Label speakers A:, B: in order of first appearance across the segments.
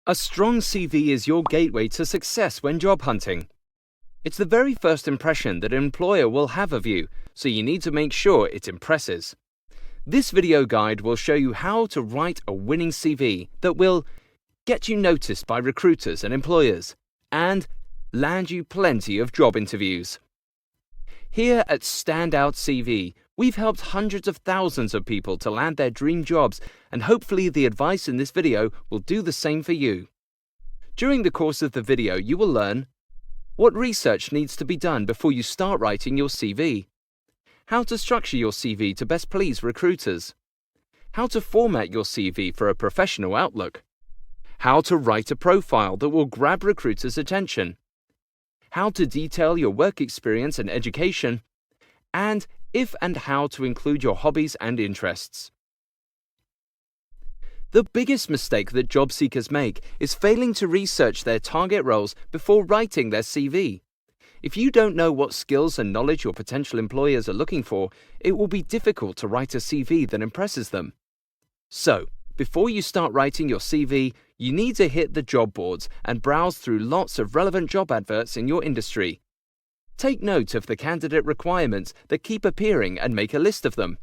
A: A strong CV is your gateway to success when job hunting. It's the very first impression that an employer will have of you, so you need to make sure it impresses. This video guide will show you how to write a winning CV that will get you noticed by recruiters and employers, and land you plenty of job interviews. Here at Standout CV, we've helped hundreds of thousands of people to land their dream jobs, and hopefully the advice in this video will do the same for you. During the course of the video, you will learn what research needs to be done before you start writing your CV, how to structure your CV to best please recruiters, how to format your CV for a professional outlook, how to write a profile that will grab recruiters' attention, how to detail your work experience and education, and if and how to include your hobbies and interests. The biggest mistake that job seekers make is failing to research their target roles before writing their CV. If you don't know what skills and knowledge your potential employers are looking for, it will be difficult to write a CV that impresses them. So, before you start writing your CV, you need to hit the job boards and browse through lots of relevant job adverts in your industry. Take note of the candidate requirements that keep appearing and make a list of them.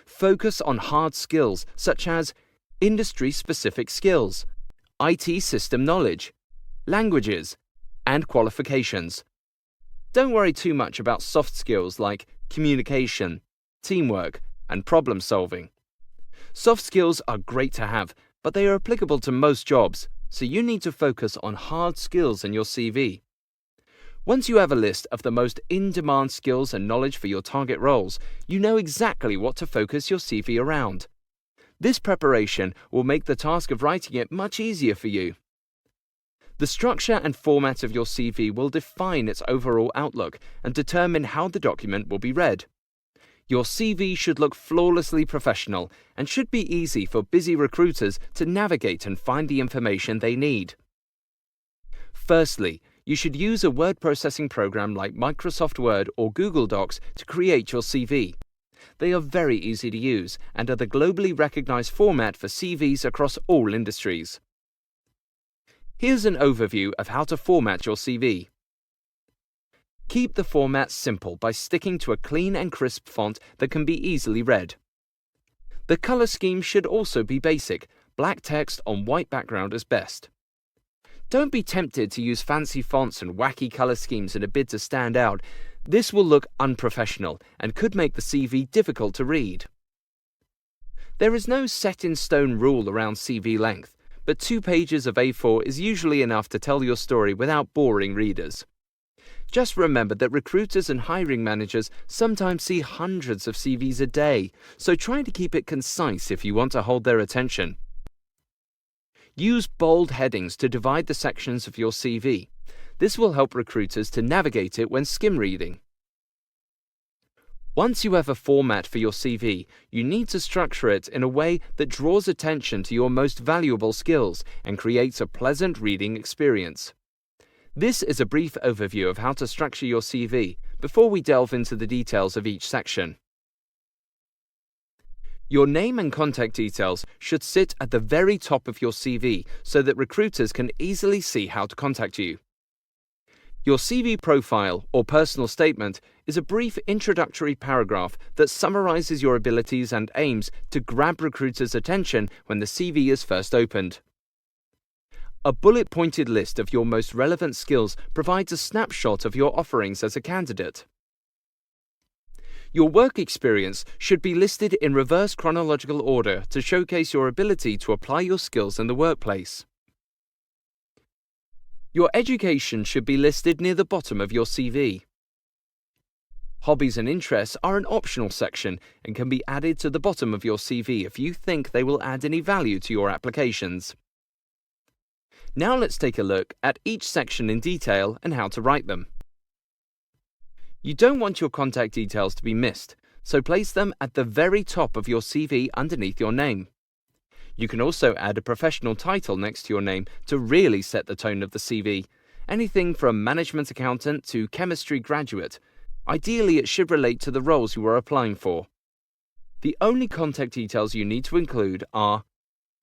A: Focus on hard skills such as industry-specific skills, IT system knowledge, languages, and qualifications. Don't worry too much about soft skills like communication, teamwork, and problem solving. Soft skills are great to have, but they are applicable to most jobs, so you need to focus on hard skills in your CV. Once you have a list of the most in-demand skills and knowledge for your target roles, you know exactly what to focus your CV around. This preparation will make the task of writing it much easier for you. The structure and format of your CV will define its overall outlook and determine how the document will be read. Your CV should look flawlessly professional and should be easy for busy recruiters to navigate and find the information they need. Firstly, you should use a word processing program like Microsoft Word or Google Docs to create your CV. They are very easy to use and are the globally recognized format for CVs across all industries. Here's an overview of how to format your CV. Keep the format simple by sticking to a clean and crisp font that can be easily read. The color scheme should also be basic. Black text on white background is best. Don't be tempted to use fancy fonts and wacky color schemes in a bid to stand out. This will look unprofessional and could make the CV difficult to read. There is no set-in-stone rule around CV length, but 2 pages of A4 is usually enough to tell your story without boring readers. Just remember that recruiters and hiring managers sometimes see hundreds of CVs a day, so try to keep it concise if you want to hold their attention. Use bold headings to divide the sections of your CV. This will help recruiters to navigate it when skim reading. Once you have a format for your CV, you need to structure it in a way that draws attention to your most valuable skills and creates a pleasant reading experience. This is a brief overview of how to structure your CV before we delve into the details of each section. Your name and contact details should sit at the very top of your CV so that recruiters can easily see how to contact you. Your CV profile or personal statement is a brief introductory paragraph that summarizes your abilities and aims to grab recruiters' attention when the CV is first opened. A bullet-pointed list of your most relevant skills provides a snapshot of your offerings as a candidate. Your work experience should be listed in reverse chronological order to showcase your ability to apply your skills in the workplace. Your education should be listed near the bottom of your CV. Hobbies and interests are an optional section and can be added to the bottom of your CV if you think they will add any value to your applications. Now let's take a look at each section in detail and how to write them. You don't want your contact details to be missed, so place them at the very top of your CV underneath your name. You can also add a professional title next to your name to really set the tone of the CV. Anything from management accountant to chemistry graduate. Ideally, it should relate to the roles you are applying for. The only contact details you need to include are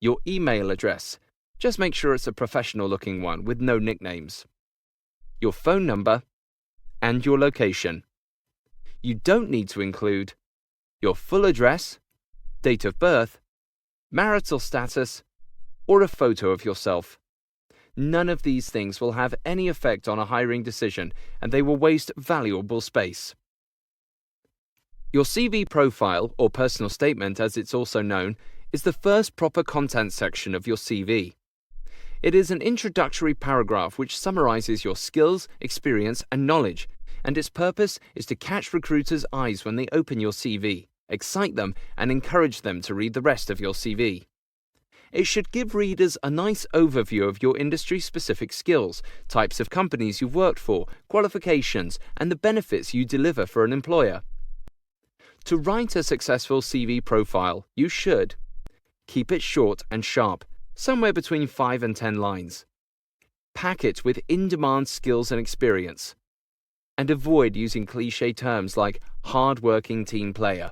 A: your email address, Just make sure it's a professional-looking one with no nicknames. Your phone number and your location. You don't need to include your full address, date of birth, marital status, or a photo of yourself. None of these things will have any effect on a hiring decision, and they will waste valuable space. Your CV profile, or personal statement as it's also known, is the first proper content section of your CV. It is an introductory paragraph which summarizes your skills, experience, and knowledge, and its purpose is to catch recruiters' eyes when they open your CV, excite them, and encourage them to read the rest of your CV. It should give readers a nice overview of your industry-specific skills, types of companies you've worked for, qualifications, and the benefits you deliver for an employer. To write a successful CV profile, you should keep it short and sharp, somewhere between 5 and 10 lines. Pack it with in-demand skills and experience. And avoid using cliché terms like hard-working team player.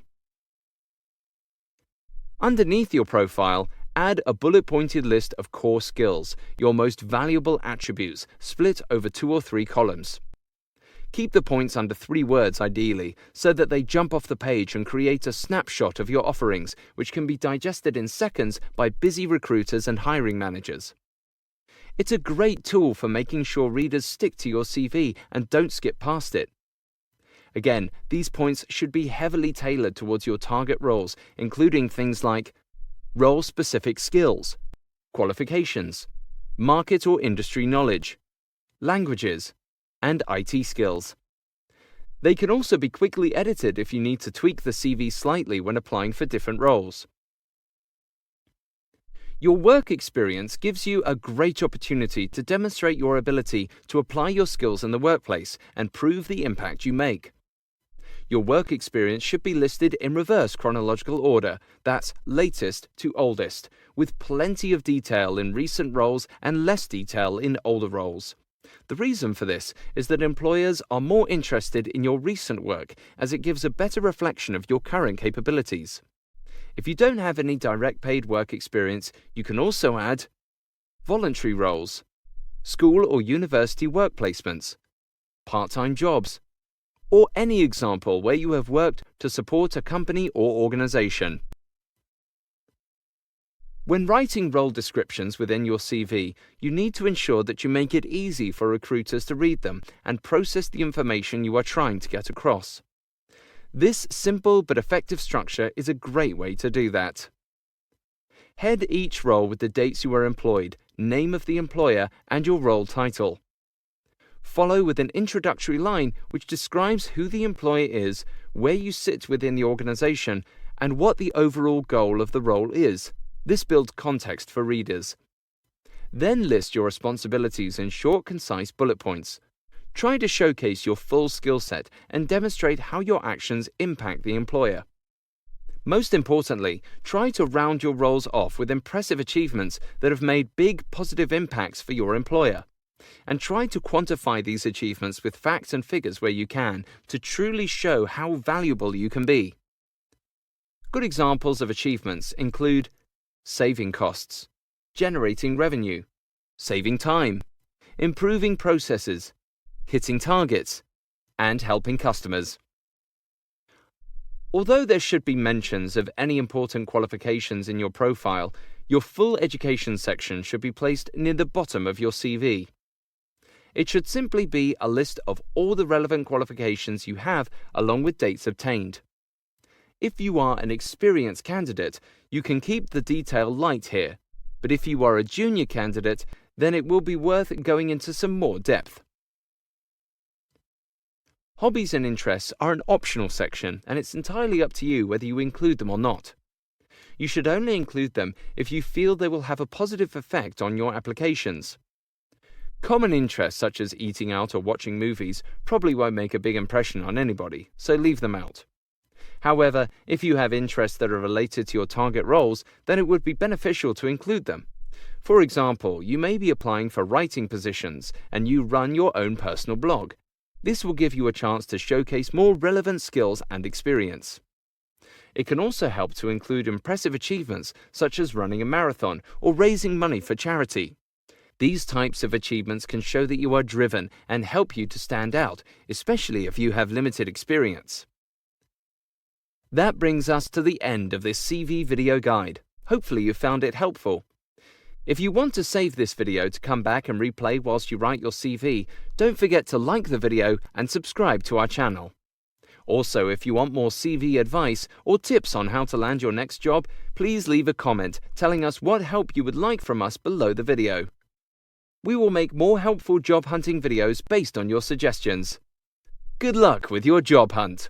A: Underneath your profile, add a bullet-pointed list of core skills, your most valuable attributes, split over 2 or 3 columns. Keep the points under 3 words ideally, so that they jump off the page and create a snapshot of your offerings, which can be digested in seconds by busy recruiters and hiring managers. It's a great tool for making sure readers stick to your CV and don't skip past it. Again, these points should be heavily tailored towards your target roles, including things like role-specific skills, qualifications, market or industry knowledge, languages, and IT skills. They can also be quickly edited if you need to tweak the CV slightly when applying for different roles. Your work experience gives you a great opportunity to demonstrate your ability to apply your skills in the workplace and prove the impact you make. Your work experience should be listed in reverse chronological order, that's latest to oldest, with plenty of detail in recent roles and less detail in older roles. The reason for this is that employers are more interested in your recent work, as it gives a better reflection of your current capabilities. If you don't have any direct paid work experience, you can also add voluntary roles, school or university work placements, part-time jobs, or any example where you have worked to support a company or organization. When writing role descriptions within your CV, you need to ensure that you make it easy for recruiters to read them and process the information you are trying to get across. This simple but effective structure is a great way to do that. Head each role with the dates you were employed, name of the employer, and your role title. Follow with an introductory line which describes who the employer is, where you sit within the organization, and what the overall goal of the role is. This builds context for readers. Then list your responsibilities in short, concise bullet points. Try to showcase your full skill set and demonstrate how your actions impact the employer. Most importantly, try to round your roles off with impressive achievements that have made big positive impacts for your employer. And try to quantify these achievements with facts and figures where you can to truly show how valuable you can be. Good examples of achievements include saving costs, generating revenue, saving time, improving processes, hitting targets, and helping customers. Although there should be mentions of any important qualifications in your profile, your full education section should be placed near the bottom of your CV. It should simply be a list of all the relevant qualifications you have along with dates obtained. If you are an experienced candidate, you can keep the detail light here, but if you are a junior candidate, then it will be worth going into some more depth. Hobbies and interests are an optional section, and it's entirely up to you whether you include them or not. You should only include them if you feel they will have a positive effect on your applications. Common interests such as eating out or watching movies probably won't make a big impression on anybody, so leave them out. However, if you have interests that are related to your target roles, then it would be beneficial to include them. For example, you may be applying for writing positions and you run your own personal blog. This will give you a chance to showcase more relevant skills and experience. It can also help to include impressive achievements such as running a marathon or raising money for charity. These types of achievements can show that you are driven and help you to stand out, especially if you have limited experience. That brings us to the end of this CV video guide. Hopefully you found it helpful. If you want to save this video to come back and replay whilst you write your CV, don't forget to like the video and subscribe to our channel. Also, if you want more CV advice or tips on how to land your next job, please leave a comment telling us what help you would like from us below the video. We will make more helpful job hunting videos based on your suggestions. Good luck with your job hunt!